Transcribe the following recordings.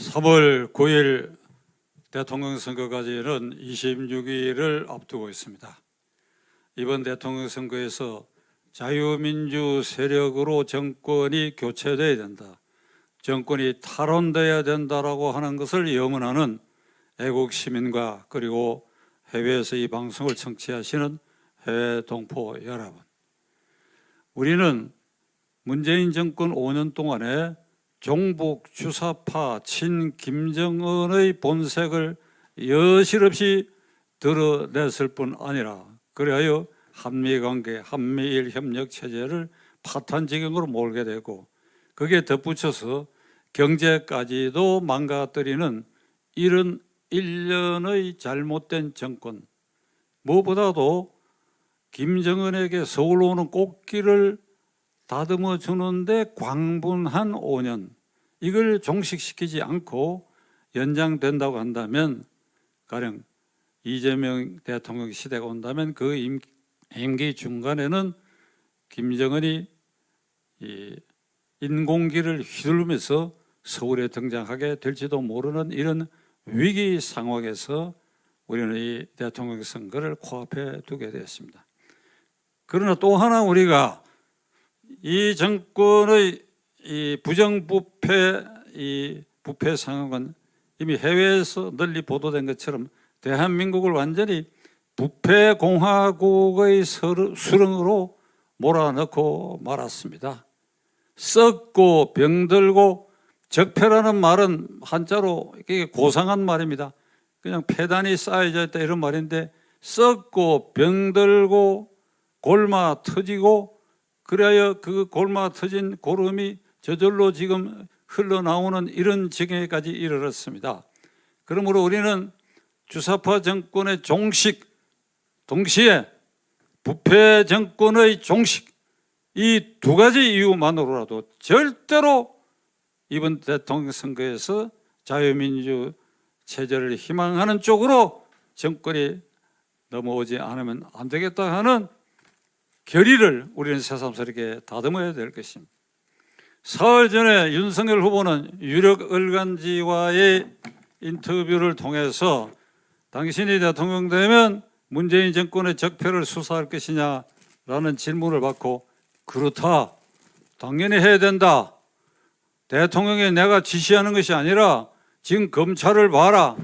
3월 9일 대통령 선거까지는 26일을 앞두고 있습니다. 이번 대통령 선거에서 자유민주 세력으로 정권이 교체돼야 된다, 정권이 탈원돼야 된다라고 하는 것을 염원하는 애국 시민과 그리고 해외에서 이 방송을 청취하시는 해외 동포 여러분, 우리는 문재인 정권 5년 동안에 종북 주사파 친 김정은의 본색을 여실없이 드러냈을 뿐 아니라 그리하여 한미관계, 한미일 협력 체제를 파탄 지경으로 몰게 되고, 거기에 덧붙여서 경제까지도 망가뜨리는 이런 일련의 잘못된 정권, 무엇보다도 김정은에게 서울로 오는 꽃길을 다듬어 주는데 광분한 5년, 이걸 종식시키지 않고 연장된다고 한다면, 가령 이재명 대통령 시대가 온다면 그 임기 중간에는 김정은이 이 인공기를 휘두르면서 서울에 등장하게 될지도 모르는 이런 위기 상황에서 우리는 이 대통령 선거를 코앞에 두게 되었습니다. 그러나 또 하나 우리가 이 정권의 이 부정부패, 이 부패 상황은 이미 해외에서 널리 보도된 것처럼 대한민국을 완전히 부패공화국의 수렁으로 몰아넣고 말았습니다. 썩고 병들고, 적폐라는 말은 한자로 이게 고상한 말입니다. 그냥 폐단이 쌓여져 있다 이런 말인데, 썩고 병들고 골마 터지고, 그래야 그 골마 터진 고름이 저절로 지금 흘러나오는 이런 지경에까지 이르렀습니다. 그러므로 우리는 주사파 정권의 종식, 동시에 부패 정권의 종식, 이 두 가지 이유만으로라도 절대로 이번 대통령 선거에서 자유민주 체제를 희망하는 쪽으로 정권이 넘어오지 않으면 안 되겠다 하는 결의를 우리는 새삼스럽게 다듬어야 될 것입니다. 사흘 전에 윤석열 후보는 유력 일간지와의 인터뷰를 통해서 당신이 대통령 되면 문재인 정권의 적폐를 수사할 것이냐라는 질문을 받고, 그렇다, 당연히 해야 된다, 대통령이 내가 지시하는 것이 아니라 지금 검찰을 봐라,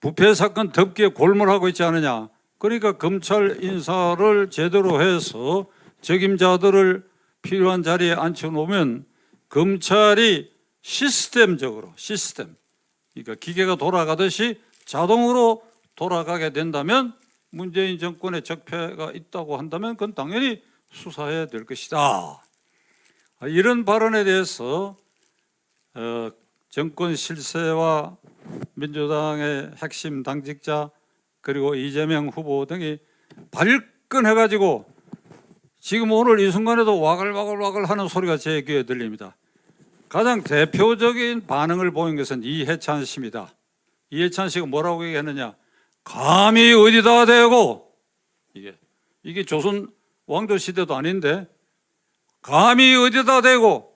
부패 사건 덮개 골몰하고 있지 않느냐, 그러니까 검찰 인사를 제대로 해서 적임자들을 필요한 자리에 앉혀놓으면 검찰이 시스템적으로, 그러니까 기계가 돌아가듯이 자동으로 돌아가게 된다면, 문재인 정권의 적폐가 있다고 한다면 그건 당연히 수사해야 될 것이다. 이런 발언에 대해서 정권 실세와 민주당의 핵심 당직자 그리고 이재명 후보 등이 발끈해가지고 지금 오늘 이 순간에도 와글와글 하는 소리가 제 귀에 들립니다. 가장 대표적인 반응을 보인 것은 이해찬 씨입니다. 이해찬 씨가 뭐라고 얘기했느냐, 감히 어디다 대고, 이게 조선 왕조 시대도 아닌데 감히 어디다 대고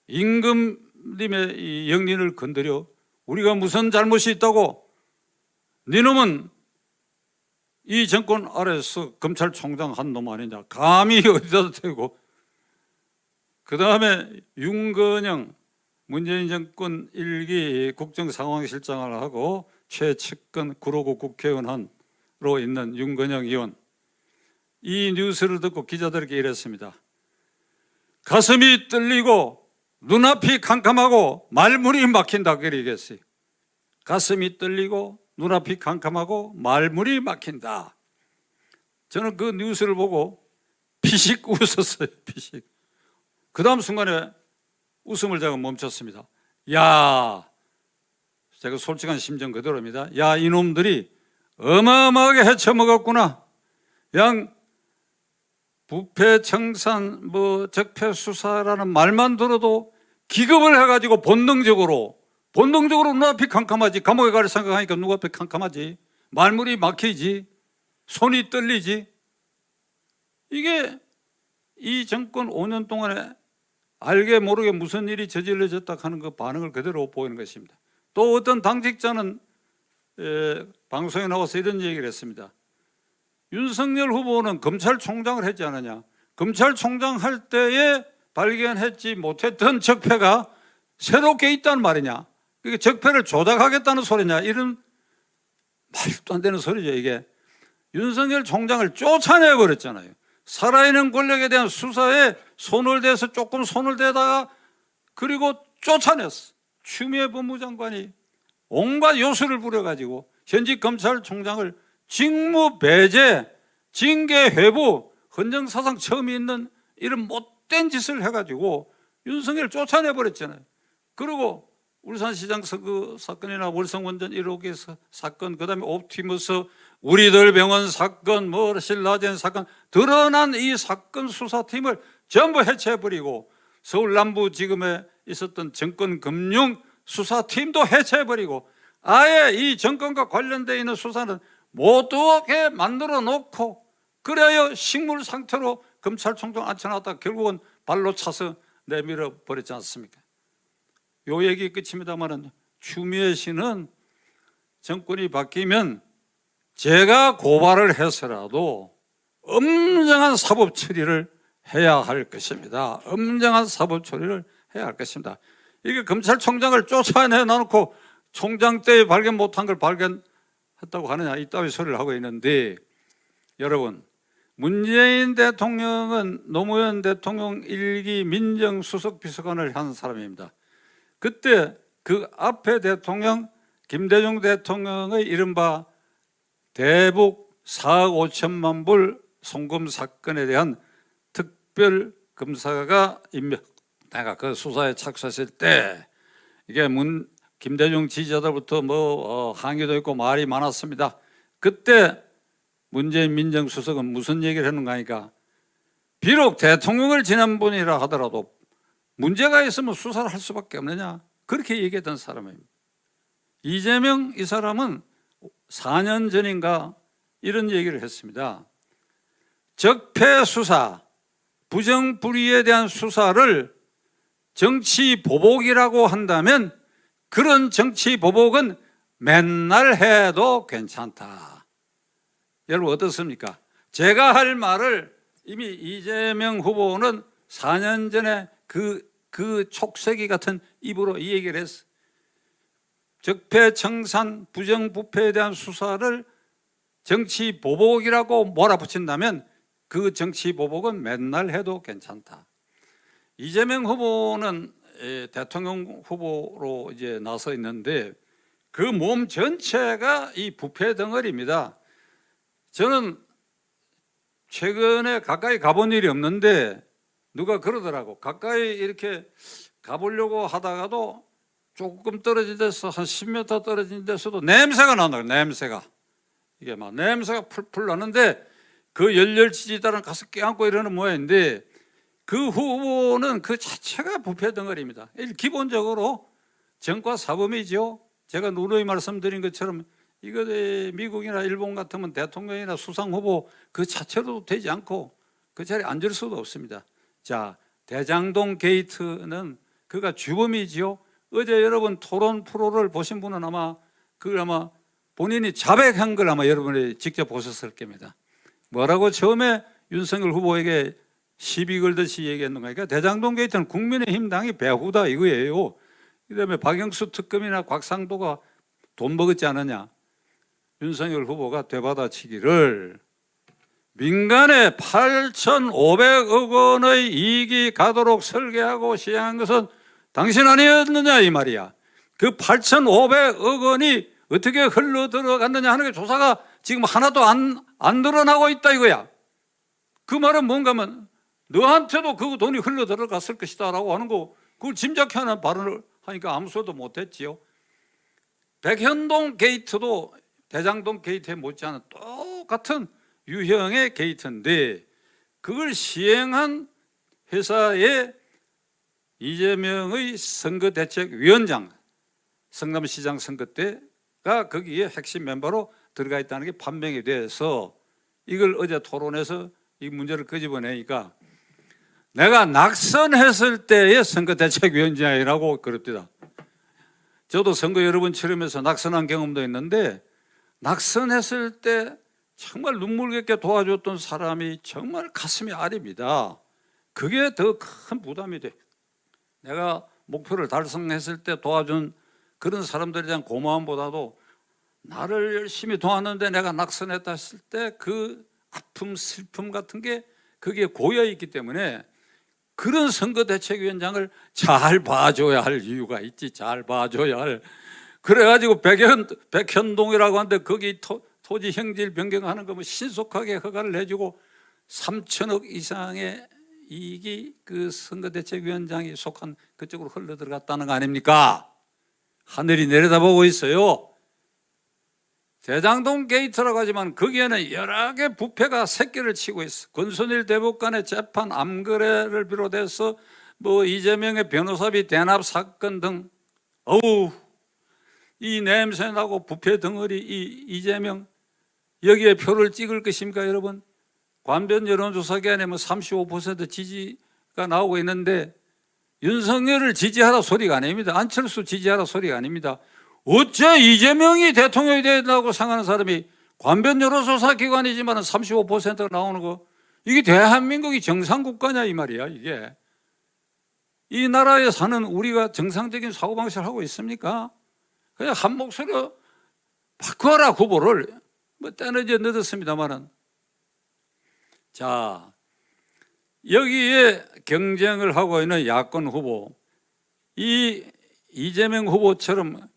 임금님의 이 영린을 건드려, 우리가 무슨 잘못이 있다고, 니놈은 이 정권 아래서 검찰총장 한 놈 아니냐, 감히 어디다 대고. 그 다음에 윤건영 문재인 정권 1기 국정상황실장을 하고 최측근 9.5 국회의원으로 있는 윤건영 의원, 이 뉴스를 듣고 기자들에게 이랬습니다. 가슴이 떨리고 눈앞이 캄캄하고 말문이 막힌다, 그렇게 얘기했어요. 가슴이 떨리고 눈앞이 캄캄하고 말문이 막힌다. 저는 그 뉴스를 보고 피식 웃었어요. 피식. 그 다음 순간에 웃음을 제가 멈췄습니다. 야, 제가 솔직한 심정 그대로입니다. 야, 이놈들이 어마어마하게 헤쳐먹었구나. 그냥 부패 청산 적폐 수사라는 말만 들어도 기겁을 해가지고 본능적으로 눈앞이 캄캄하지. 감옥에 갈 생각하니까 눈앞이 캄캄하지. 말문이 막히지. 손이 떨리지. 이게 이 정권 5년 동안에 알게 모르게 무슨 일이 저질러졌다 하는 그 반응을 그대로 보이는 것입니다. 또 어떤 당직자는 방송에 나와서 이런 얘기를 했습니다. 윤석열 후보는 검찰총장을 했지 않느냐. 검찰총장 할 때에 발견했지 못했던 적폐가 새롭게 있다는 말이냐. 그게 적폐를 조작하겠다는 소리냐. 이런 말도 안 되는 소리죠. 이게 윤석열 총장을 쫓아내버렸잖아요. 살아있는 권력에 대한 수사에 손을 대서 조금 손을 대다가 그리고 쫓아냈어. 추미애 법무장관이 온갖 요술을 부려가지고 현직 검찰총장을 직무 배제, 징계 회부, 헌정사상 처음 있는 이런 못된 짓을 해가지고 윤석열을 쫓아내버렸잖아요. 그리고 울산시장 선거 사건이나 월성원전 1호기 사건, 그 다음에 옵티머스, 우리들 병원 사건, 신라젠 사건, 드러난 이 사건 수사팀을 전부 해체해버리고 서울 남부지검에 있었던 정권금융 수사팀도 해체해버리고 아예 이 정권과 관련되어 있는 수사는 못하게 만들어 놓고 그래야 식물 상태로 검찰총장 앉혀놨다 결국은 발로 차서 내밀어 버렸지 않습니까? 요 얘기 끝입니다만은 추미애 씨는 정권이 바뀌면 제가 고발을 해서라도 엄정한 사법 처리를 해야 할 것입니다. 엄정한 사법 처리를 해야 할 것입니다. 이게 검찰총장을 쫓아내놓고 총장 때 발견 못한 걸 발견했다고 하느냐 이따위 소리를 하고 있는데 여러분 문재인 대통령은 노무현 대통령 1기 민정수석비서관을 한 사람입니다. 그때 그 앞에 대통령 김대중 대통령의 이른바 대북 4억 5천만 불 송금 사건에 대한 특별검사가 내가 그 수사에 착수했을 때 이게 김대중 지지자들부터 항의도 있고 말이 많았습니다. 그때 문재인 민정수석은 무슨 얘기를 했는가 하니까 비록 대통령을 지낸 분이라 하더라도 문제가 있으면 수사를 할 수밖에 없느냐 그렇게 얘기했던 사람입니다. 이재명 이 사람은 4년 전인가 이런 얘기를 했습니다. 적폐 수사, 부정부리에 대한 수사를 정치 보복이라고 한다면 그런 정치 보복은 맨날 해도 괜찮다. 여러분 어떻습니까? 제가 할 말을 이미 이재명 후보는 4년 전에 그 촉새기 같은 입으로 이 얘기를 했어. 적폐 청산 부정부패에 대한 수사를 정치 보복이라고 몰아붙인다면 그 정치 보복은 맨날 해도 괜찮다. 이재명 후보는 대통령 후보로 이제 나서 있는데 그 몸 전체가 이 부패 덩어리입니다. 저는 최근에 가까이 가본 일이 없는데 누가 그러더라고. 가까이 이렇게 가보려고 하다가도 조금 떨어진 데서 한 10m 떨어진 데서도 냄새가 난다. 냄새가. 이게 막 냄새가 풀풀 나는데 그 열렬지지단은 가서 껴안고 이러는 모양인데 그 후보는 그 자체가 부패 덩어리입니다. 기본적으로 정과 사범이죠. 제가 누누이 말씀드린 것처럼 이거 미국이나 일본 같으면 대통령이나 수상 후보 그 자체로 되지 않고 그 자리에 앉을 수도 없습니다. 자, 대장동 게이트는 그가 주범이지요. 어제 여러분 토론 프로를 보신 분은 아마 그걸 아마 본인이 자백한 걸 아마 여러분이 직접 보셨을 겁니다. 뭐라고 처음에 윤석열 후보에게 시비 걸듯이 얘기했는가 하니까 대장동 게이트는 국민의힘 당이 배후다 이거예요. 그다음에 박영수 특검이나 곽상도가 돈 먹었지 않느냐. 윤석열 후보가 되받아치기를 민간에 8,500억 원의 이익이 가도록 설계하고 시행한 것은 당신 아니었느냐 이 말이야. 그 8,500억 원이 어떻게 흘러 들어갔느냐 하는 게 조사가 지금 하나도 안 드러나고 있다 이거야. 그 말은 뭔가 하면 너한테도 그 돈이 흘러 들어갔을 것이다 라고 하는 거 그걸 짐작하는 발언을 하니까 아무 소리도 못했지요. 백현동 게이트도 대장동 게이트에 못지않은 똑같은 유형의 게이트인데 그걸 시행한 회사의 이재명의 선거대책위원장 성남시장 선거 때가 거기에 핵심 멤버로 들어가 있다는 게 판명이 돼서 이걸 어제 토론에서 이 문제를 끄집어내니까 내가 낙선했을 때의 선거대책위원장이라고 그럽니다. 저도 선거 여러 번 치르면서 낙선한 경험도 있는데 낙선했을 때 정말 눈물겹게 도와줬던 사람이 정말 가슴이 아립니다. 그게 더 큰 부담이 돼. 내가 목표를 달성했을 때 도와준 그런 사람들에 대한 고마움보다도 나를 열심히 도왔는데 내가 낙선했다 했을 때 그 아픔, 슬픔 같은 게 그게 고여있기 때문에 그런 선거대책위원장을 잘 봐줘야 할 이유가 있지. 잘 봐줘야 할. 그래가지고 백현동이라고 하는데 거기 토지 형질 변경하는 거면 신속하게 허가를 해주고 3천억 이상의 이익이 그 선거대책위원장이 속한 그쪽으로 흘러들어갔다는 거 아닙니까? 하늘이 내려다보고 있어요. 대장동 게이트라고 하지만 거기에는 여러 개 부패가 새끼를 치고 있어. 권순일 대법관의 재판 암거래를 비롯해서 뭐 이재명의 변호사비 대납 사건 등 어우 이 냄새나고 부패 덩어리 이 이재명 여기에 표를 찍을 것입니까 여러분? 관변 여론조사 기간에 뭐 35% 지지가 나오고 있는데 윤석열을 지지하라 소리가 아닙니다. 안철수 지지하라 소리가 아닙니다. 어째 이재명이 대통령이 된다고 생각하는 사람이 관변 여론조사 기관이지만 35%가 나오는 거 이게 대한민국이 정상국가냐 이 말이야. 이게 이 나라에 사는 우리가 정상적인 사고방식을 하고 있습니까? 그냥 한 목소리로 바꿔라 후보를 뭐 때는 이제 늦었습니다만은 자 여기에 경쟁을 하고 있는 야권 후보 이 이재명 후보처럼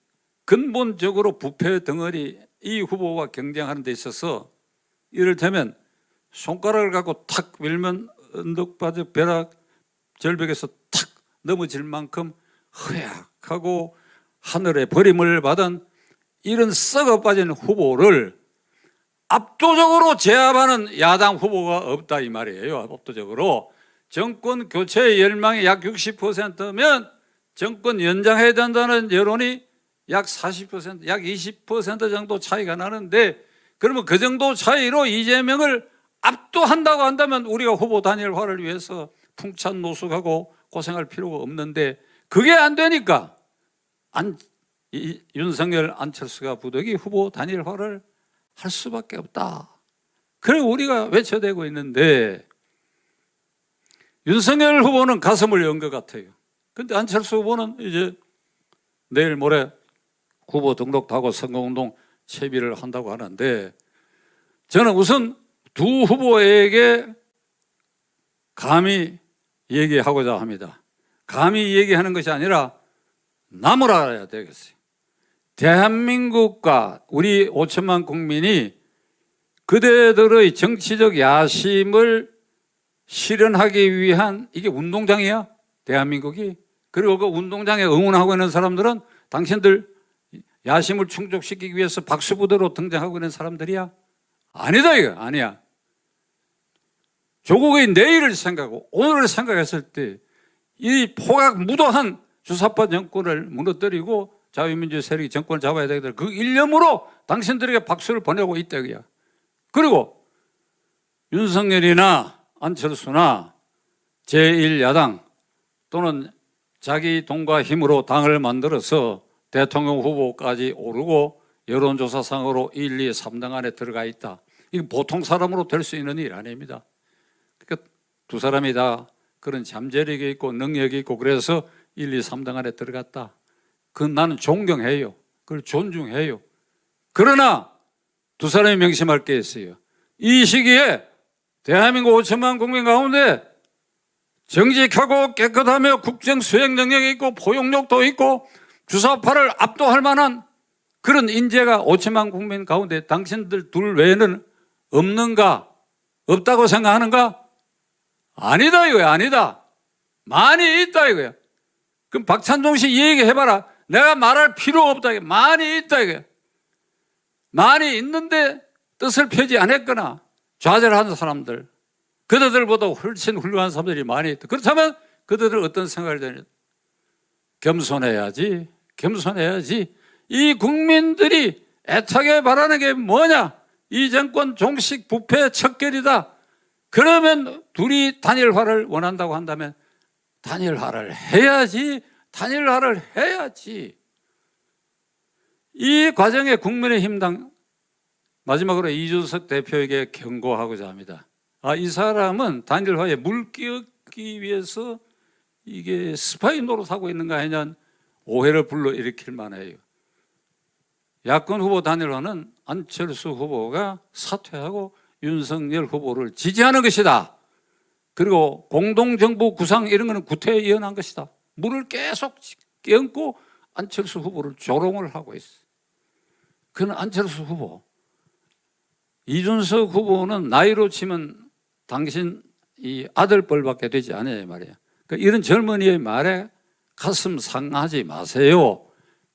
근본적으로 부패 덩어리 이 후보와 경쟁하는 데 있어서 이를테면 손가락을 갖고 탁 밀면 언덕바닥 벼락 절벽에서 탁 넘어질 만큼 허약하고 하늘에 버림을 받은 이런 썩어 빠진 후보를 압도적으로 제압하는 야당 후보가 없다 이 말이에요. 압도적으로 정권 교체의 열망이 약 60%면 정권 연장해야 된다는 여론이 약 40%, 약 20% 정도 차이가 나는데 그러면 그 정도 차이로 이재명을 압도한다고 한다면 우리가 후보 단일화를 위해서 풍찬 노숙하고 고생할 필요가 없는데 그게 안 되니까 윤석열, 안철수가 부득이 후보 단일화를 할 수밖에 없다. 그래 우리가 외쳐대고 있는데 윤석열 후보는 가슴을 연 것 같아요. 근데 안철수 후보는 이제 내일 모레 후보 등록도 하고 선거운동 채비를 한다고 하는데 저는 우선 두 후보에게 감히 얘기하고자 합니다. 감히 얘기하는 것이 아니라 남을 알아야 되겠어요. 대한민국과 우리 5천만 국민이 그대들의 정치적 야심을 실현하기 위한 이게 운동장이야 대한민국이. 그리고 그 운동장에 응원하고 있는 사람들은 당신들 야심을 충족시키기 위해서 박수부대로 등장하고 있는 사람들이야? 아니다 이거 아니야. 조국의 내일을 생각하고 오늘을 생각했을 때 이 포각 무도한 주사파 정권을 무너뜨리고 자유민주 세력이 정권을 잡아야 되겠다. 그 일념으로 당신들에게 박수를 보내고 있다 이거야. 그리고 윤석열이나 안철수나 제1야당 또는 자기 돈과 힘으로 당을 만들어서 대통령 후보까지 오르고 여론조사상으로 1, 2, 3등 안에 들어가 있다. 이게 보통 사람으로 될 수 있는 일 아닙니다. 그러니까 두 사람이 다 그런 잠재력이 있고 능력이 있고 그래서 1, 2, 3등 안에 들어갔다. 그건 나는 존경해요. 그걸 존중해요. 그러나 두 사람이 명심할 게 있어요. 이 시기에 대한민국 5천만 국민 가운데 정직하고 깨끗하며 국정 수행 능력이 있고 포용력도 있고 주사파를 압도할 만한 그런 인재가 5천만 국민 가운데 당신들 둘 외에는 없는가? 없다고 생각하는가? 아니다 이거야. 아니다. 많이 있다 이거야. 그럼 박찬종 씨 얘기해봐라. 내가 말할 필요 없다. 많이 있다 이거야. 많이 있는데 뜻을 펴지 않았거나 좌절하는 사람들, 그들보다 훨씬 훌륭한 사람들이 많이 있다. 그렇다면 그들은 어떤 생각을 되냐? 겸손해야지. 겸손해야지. 이 국민들이 애타게 바라는 게 뭐냐? 이 정권 종식 부패 척결이다. 그러면 둘이 단일화를 원한다고 한다면 단일화를 해야지. 단일화를 해야지. 이 과정에 국민의힘당 마지막으로 이준석 대표에게 경고하고자 합니다. 이 사람은 단일화에 물끼얹기 위해서 이게 스파이 노릇하고 있는 거 아니냐 오해를 불러일으킬 만해요. 야권 후보 단일화는 안철수 후보가 사퇴하고 윤석열 후보를 지지하는 것이다. 그리고 공동정부 구상 이런 거는 구태에 이어난 것이다. 물을 계속 끼얹고 안철수 후보를 조롱을 하고 있어. 그는 안철수 후보, 이준석 후보는 나이로 치면 당신 이 아들뻘밖에 되지 않아요 말이야. 그러니까 이런 젊은이의 말에 가슴 상하지 마세요.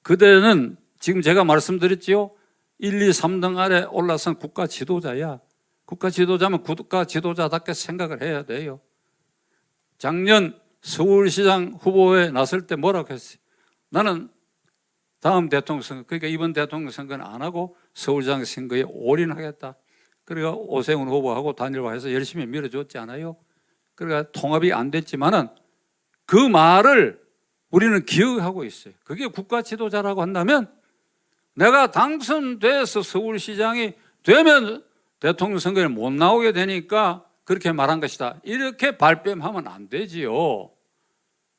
그대는 지금 제가 말씀드렸지요. 1, 2, 3등 아래 올라선 국가 지도자야. 국가 지도자면 국가 지도자답게 생각을 해야 돼요. 작년 서울시장 후보에 나설 때 뭐라고 했어요? 나는 다음 대통령 선거, 그러니까 이번 대통령 선거는 안 하고 서울시장 선거에 올인하겠다. 그러니까 오세훈 후보하고 단일화해서 열심히 밀어줬지 않아요? 그러니까 통합이 안 됐지만은 그 말을 우리는 기억하고 있어요. 그게 국가 지도자라고 한다면 내가 당선돼서 서울시장이 되면 대통령 선거에 못 나오게 되니까 그렇게 말한 것이다. 이렇게 발뺌하면 안 되지요.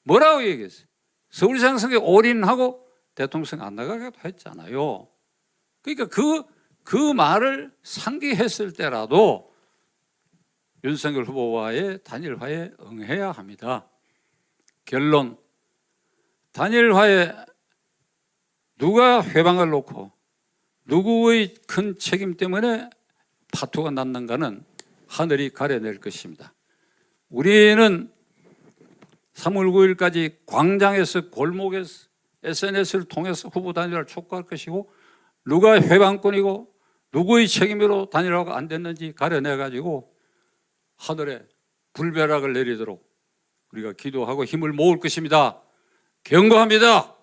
뭐라고 얘기했어요? 서울시장 선거에 올인하고 대통령 선거 안 나가기도 했잖아요. 그러니까 그 말을 상기했을 때라도 윤석열 후보와의 단일화에 응해야 합니다. 결론, 단일화에 누가 회방을 놓고 누구의 큰 책임 때문에 파토가 났는가는 하늘이 가려낼 것입니다. 우리는 3월 9일까지 광장에서 골목에서 SNS를 통해서 후보 단일화를 촉구할 것이고 누가 회방꾼이고 누구의 책임으로 단일화가 안 됐는지 가려내가지고 하늘에 불벼락을 내리도록 우리가 기도하고 힘을 모을 것입니다. 경고합니다.